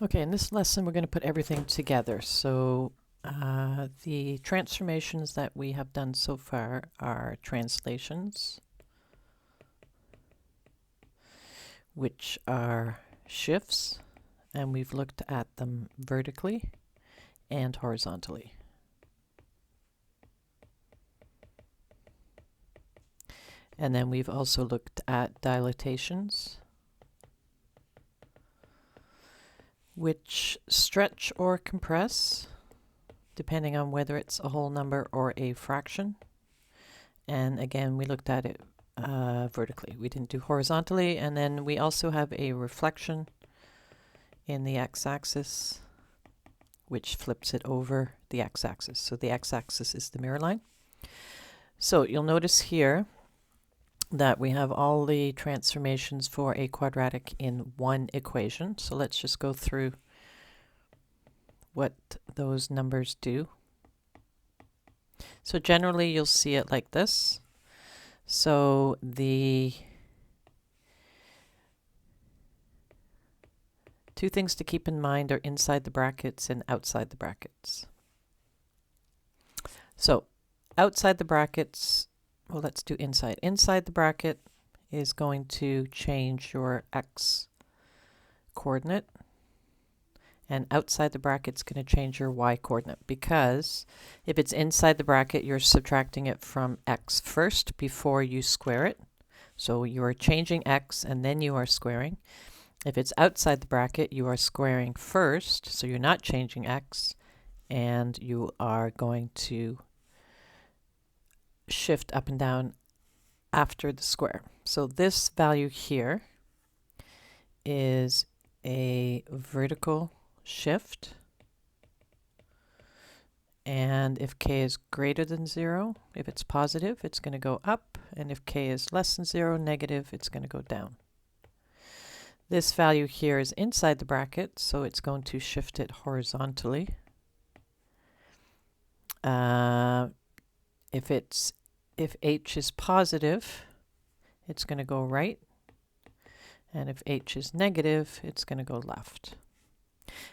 Okay, in this lesson we're going to put everything together. So the transformations that we have done so far are translations, which are shifts, and we've looked at them vertically and horizontally. And then we've also looked at dilatations, which stretch or compress, depending on whether it's a whole number or a fraction. And again, we looked at it vertically. We didn't do horizontally. And then we also have a reflection in the x-axis, which flips it over the x-axis. So the x-axis is the mirror line. So you'll notice here that we have all the transformations for a quadratic in one equation. So let's just go through what those numbers do. So generally you'll see it like this. So the two things to keep in mind are inside the brackets and outside the brackets. So outside the brackets, well, let's do inside. Inside the bracket is going to change your x coordinate, and outside the bracket is going to change your y coordinate, because if it's inside the bracket, you're subtracting it from x first before you square it. So you are changing x and then you are squaring. If it's outside the bracket, you are squaring first, so you're not changing x, and you are going to shift up and down after the square. So this value here is a vertical shift, and if k is greater than 0, if it's positive, it's going to go up, and if k is less than 0, negative, it's going to go down. This value here is inside the bracket, so it's going to shift it horizontally. If h is positive, it's going to go right, and if h is negative, it's going to go left.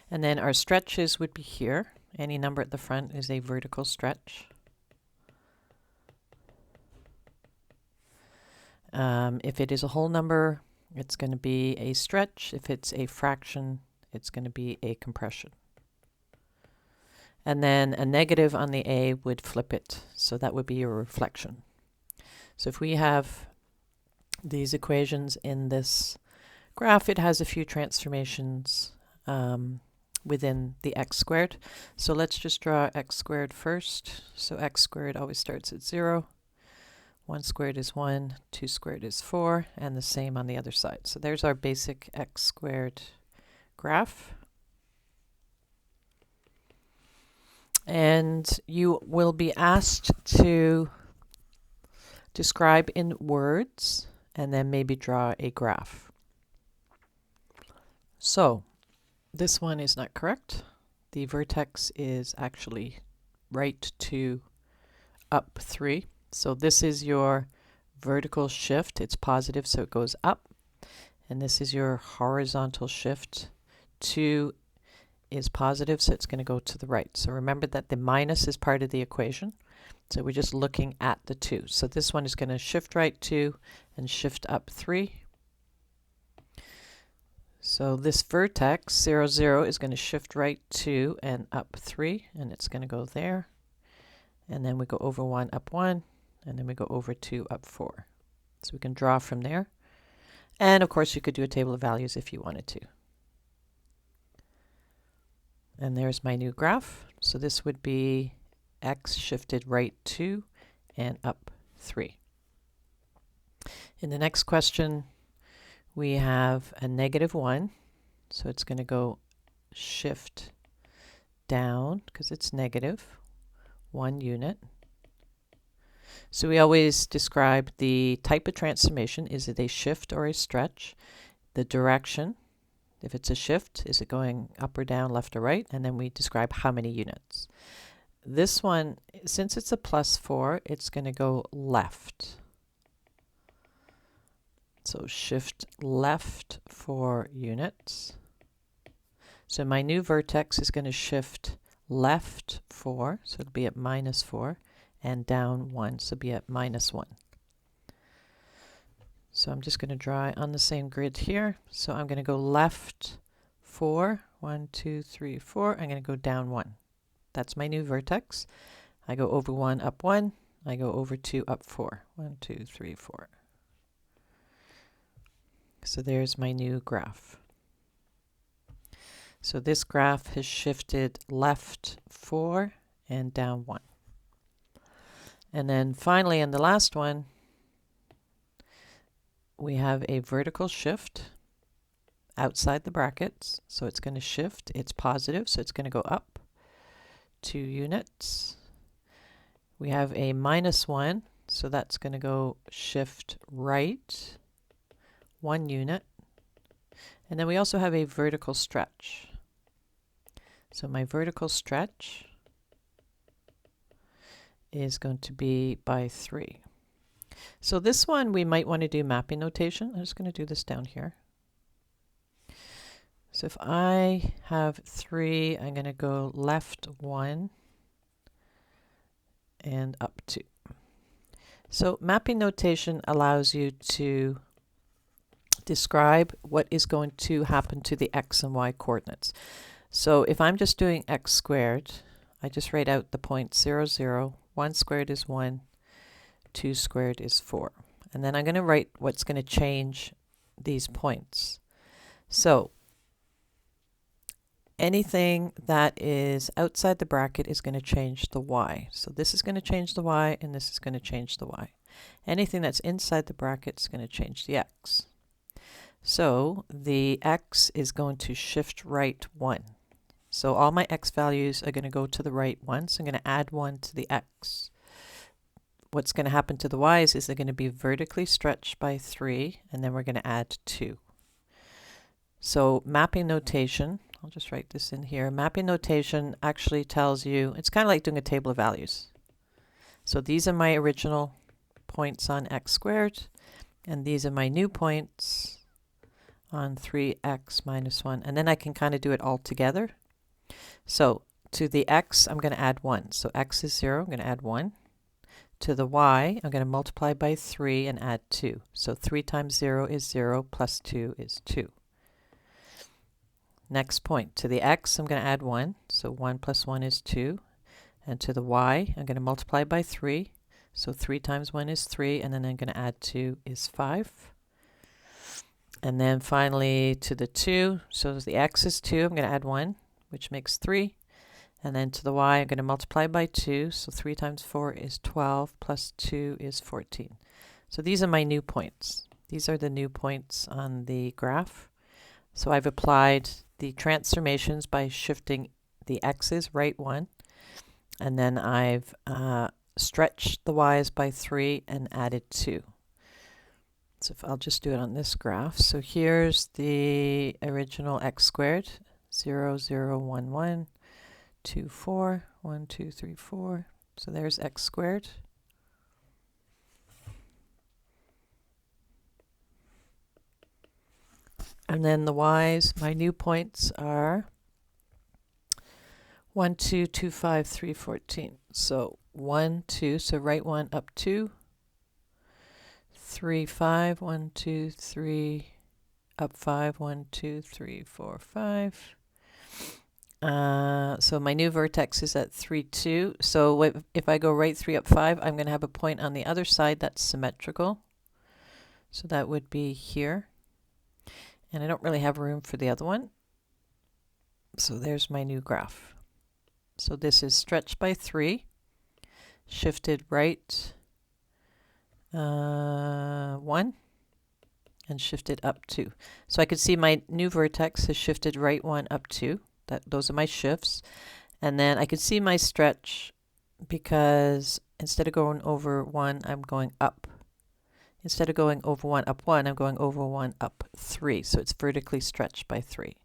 And then our stretches would be here. Any number at the front is a vertical stretch. If it is a whole number, it's going to be a stretch. If it's a fraction, it's going to be a compression. And then a negative on the A would flip it, so that would be your reflection. So if we have these equations in this graph, it has a few transformations within the x squared. So let's just draw x squared first. So x squared always starts at 0. 1 squared is 1, 2 squared is 4, and the same on the other side. So there's our basic x squared graph. And you will be asked to describe in words and then maybe draw a graph. So this one is not correct. The vertex is actually right 2, up 3. So this is your vertical shift. It's positive, so it goes up. And this is your horizontal shift. 2 is positive, so it's going to go to the right. So remember that the minus is part of the equation. So we're just looking at the 2. So this one is going to shift right 2 and shift up 3. So this vertex, 0, 0, is going to shift right 2 and up 3, and it's going to go there. And then we go over 1, up 1, and then we go over 2, up 4. So we can draw from there. And of course you could do a table of values if you wanted to. And there's my new graph. So this would be x shifted right 2 and up 3. In the next question, we have a negative 1. So it's going to go shift down because it's negative 1 unit. So we always describe the type of transformation. Is it a shift or a stretch? The direction. If it's a shift, is it going up or down, left or right? And then we describe how many units. This one, since it's a +4, it's going to go left. So shift left 4 units. So my new vertex is going to shift left 4, so it'll be at -4, and down 1, so it'll be at -1. So I'm just going to draw on the same grid here. So I'm going to go left 4, 1, 2, 3, 4. I'm going to go down 1. That's my new vertex. I go over 1, up 1. I go over 2, up 4. 1, 2, 3, 4. So there's my new graph. So this graph has shifted left 4 and down 1. And then finally, in the last one, we have a vertical shift outside the brackets. So it's going to shift. It's positive, so it's going to go up 2 units. We have a -1, so that's going to go shift right 1 unit. And then we also have a vertical stretch. So my vertical stretch is going to be by 3. So this one we might want to do mapping notation. I'm just going to do this down here. So if I have 3, I'm going to go left 1 and up 2. So mapping notation allows you to describe what is going to happen to the x and y coordinates. So if I'm just doing x squared, I just write out the point 0, 0, 1 squared is 1, 2 squared is 4. And then I'm going to write what's going to change these points. So anything that is outside the bracket is going to change the y. So this is going to change the y, and this is going to change the y. Anything that's inside the bracket is going to change the x. So the x is going to shift right 1. So all my x values are going to go to the right 1, so I'm going to add 1 to the x. What's going to happen to the y's is they're going to be vertically stretched by 3, and then we're going to add 2. So mapping notation, I'll just write this in here. Mapping notation actually tells you, it's kind of like doing a table of values. So these are my original points on x squared, and these are my new points on 3x minus 1. And then I can kind of do it all together. So to the x, I'm going to add 1. So x is 0, I'm going to add 1. To the y, I'm going to multiply by 3 and add 2. So 3 times 0 is 0, plus 2 is 2. Next point, to the x, I'm going to add 1. So 1 plus 1 is 2. And to the y, I'm going to multiply by 3. So 3 times 1 is 3, and then I'm going to add 2 is 5. And then finally to the 2, so the x is 2, I'm going to add 1, which makes 3. And then to the y, I'm going to multiply by 2, so 3 times 4 is 12, plus 2 is 14. So these are my new points. These are the new points on the graph. So I've applied the transformations by shifting the x's right 1, and then I've stretched the y's by 3 and added 2. So if I'll just do it on this graph. So here's the original x squared, 0, 0, 1, 1, 2, 4, 1, 2, 3, 4. So there's x squared. And then the y's, my new points are 1, 2, 2, 5, 3, 14. So 1, 2, so right 1, up 2. 3, 5, 1, 2, 3, up 5, 1, 2, 3, 4, 5. So my new vertex is at 3, 2. So if I go right 3, up 5, I'm going to have a point on the other side that's symmetrical. So that would be here. And I don't really have room for the other one. So there's my new graph. So this is stretched by 3, shifted right 1, and shifted up 2. So I could see my new vertex has shifted right 1, up 2. Those are my shifts. And then I could see my stretch because instead of going over 1, I'm going up. Instead of going over 1, up 1, I'm going over 1, up 3. So it's vertically stretched by 3.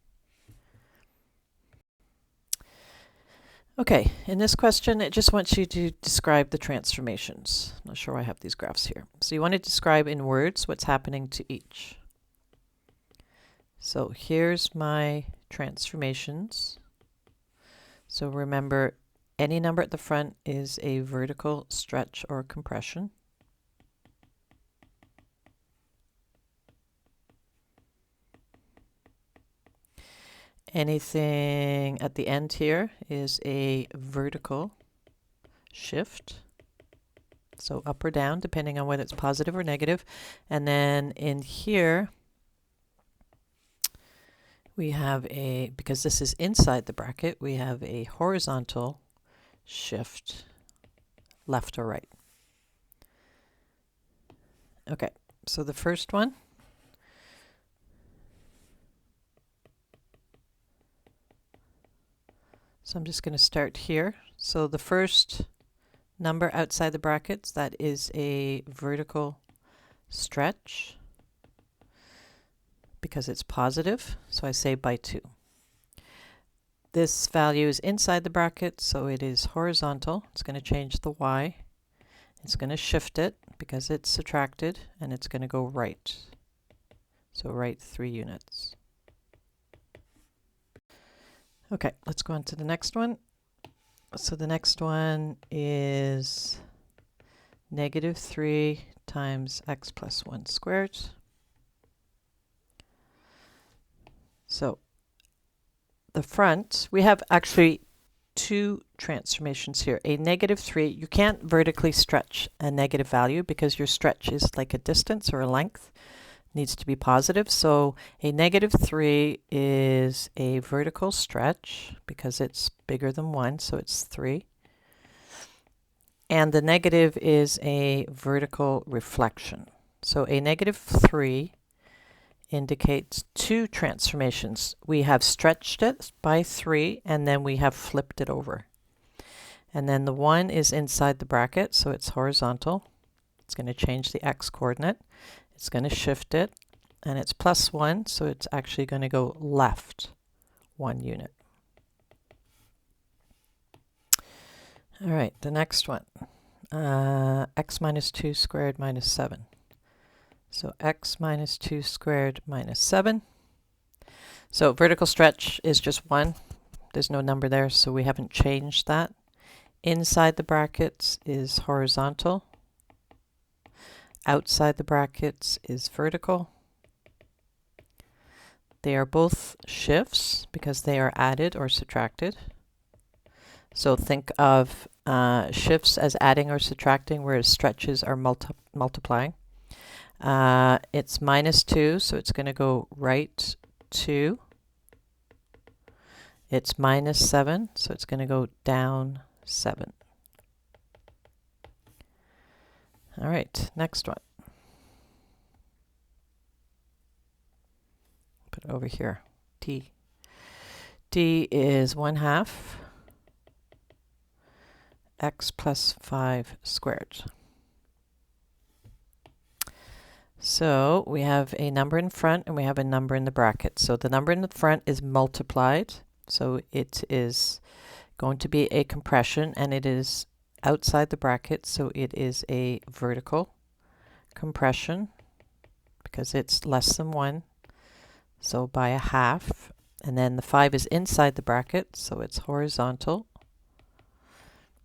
Okay, in this question, it just wants you to describe the transformations. I'm not sure why I have these graphs here. So you want to describe in words what's happening to each. So here's my transformations. So remember, any number at the front is a vertical stretch or compression. Anything at the end here is a vertical shift. So up or down, depending on whether it's positive or negative. And then in here, we have a, because this is inside the bracket, we have a horizontal shift left or right. Okay, so the first one, so I'm just going to start here. So the first number outside the brackets, that is a vertical stretch because it's positive, so I say by 2. This value is inside the bracket, so it is horizontal. It's going to change the y. It's going to shift it because it's subtracted, and it's going to go right. So right 3 units. Okay, let's go on to the next one. So the next one is -3 times x plus 1 squared. So the front, we have actually 2 transformations here. A -3, you can't vertically stretch a negative value because your stretch is like a distance or a length. It needs to be positive. So a -3 is a vertical stretch because it's bigger than 1, so it's 3. And the negative is a vertical reflection. So a -3 indicates 2 transformations. We have stretched it by 3, and then we have flipped it over. And then the 1 is inside the bracket, so it's horizontal. It's going to change the x coordinate. It's going to shift it, and it's +1, so it's actually going to go left 1 unit. All right, the next one, x minus 2 squared minus 7. So x minus 2 squared minus 7. So vertical stretch is just 1. There's no number there, so we haven't changed that. Inside the brackets is horizontal. Outside the brackets is vertical. They are both shifts because they are added or subtracted. So think of shifts as adding or subtracting, whereas stretches are multiplying. It's -2, so it's going to go right 2. It's -7, so it's going to go down 7. All right, next one. Put it over here, d. d is 1/2 x plus 5 squared. So we have a number in front and we have a number in the bracket. So the number in the front is multiplied. So it is going to be a compression, and it is outside the bracket. So it is a vertical compression because it's less than 1. So by 1/2. And then the 5 is inside the bracket. So it's horizontal.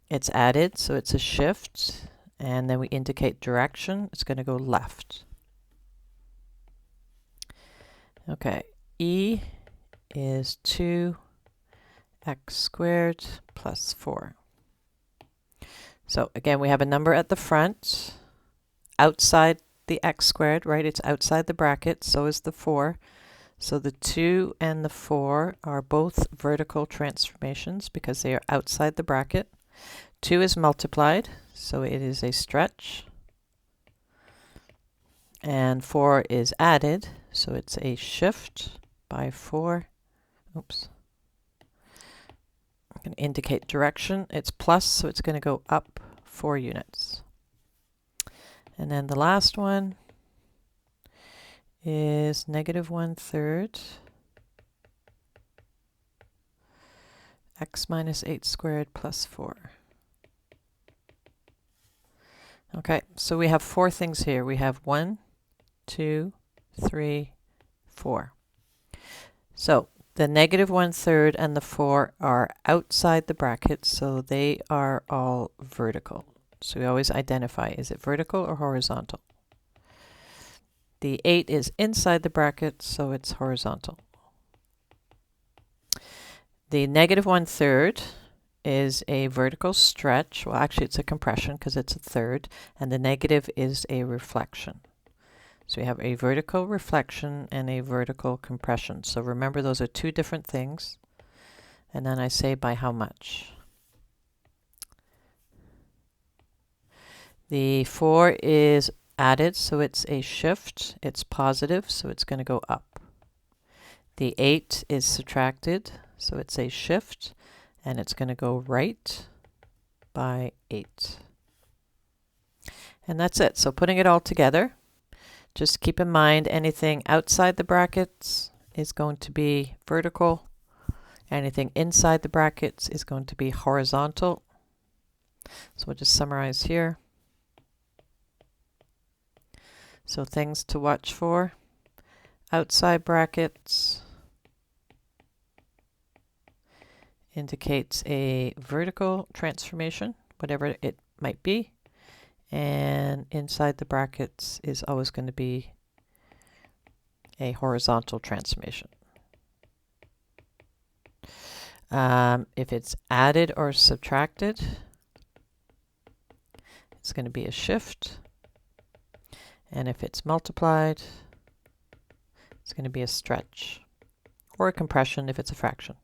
It's added. So it's a shift. And then we indicate direction. It's going to go left. Okay, e is 2x squared plus 4. So again, we have a number at the front, outside the x squared, right? It's outside the bracket, so is the 4. So the 2 and the 4 are both vertical transformations because they are outside the bracket. 2 is multiplied, so it is a stretch. And 4 is added, so it's a shift by 4. Oops. I'm going to indicate direction. It's plus, so it's going to go up 4 units. And then the last one is -1/3 x minus 8 squared plus 4. Okay, so we have 4 things here. We have 1, 2, 3, 4. So the negative 1/3 and the 4 are outside the bracket, so they are all vertical. So we always identify, is it vertical or horizontal? The 8 is inside the bracket, so it's horizontal. The negative 1/3 is a vertical stretch. Well, actually it's a compression because it's a third, and the negative is a reflection. So we have a vertical reflection and a vertical compression. So remember, those are two different things. And then I say by how much. The 4 is added, so it's a shift. It's positive, so it's going to go up. The 8 is subtracted, so it's a shift, and it's going to go right by 8. And that's it. So putting it all together, just keep in mind anything outside the brackets is going to be vertical. Anything inside the brackets is going to be horizontal. So we'll just summarize here. So things to watch for: outside brackets indicates a vertical transformation, whatever it might be, and inside the brackets is always going to be a horizontal transformation. If it's added or subtracted, it's going to be a shift. And if it's multiplied, it's going to be a stretch, or a compression if it's a fraction.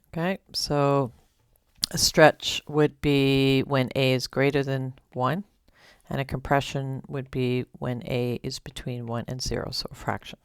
Okay, so a stretch would be when a is greater than 1, and a compression would be when a is between 1 and 0, so a fraction.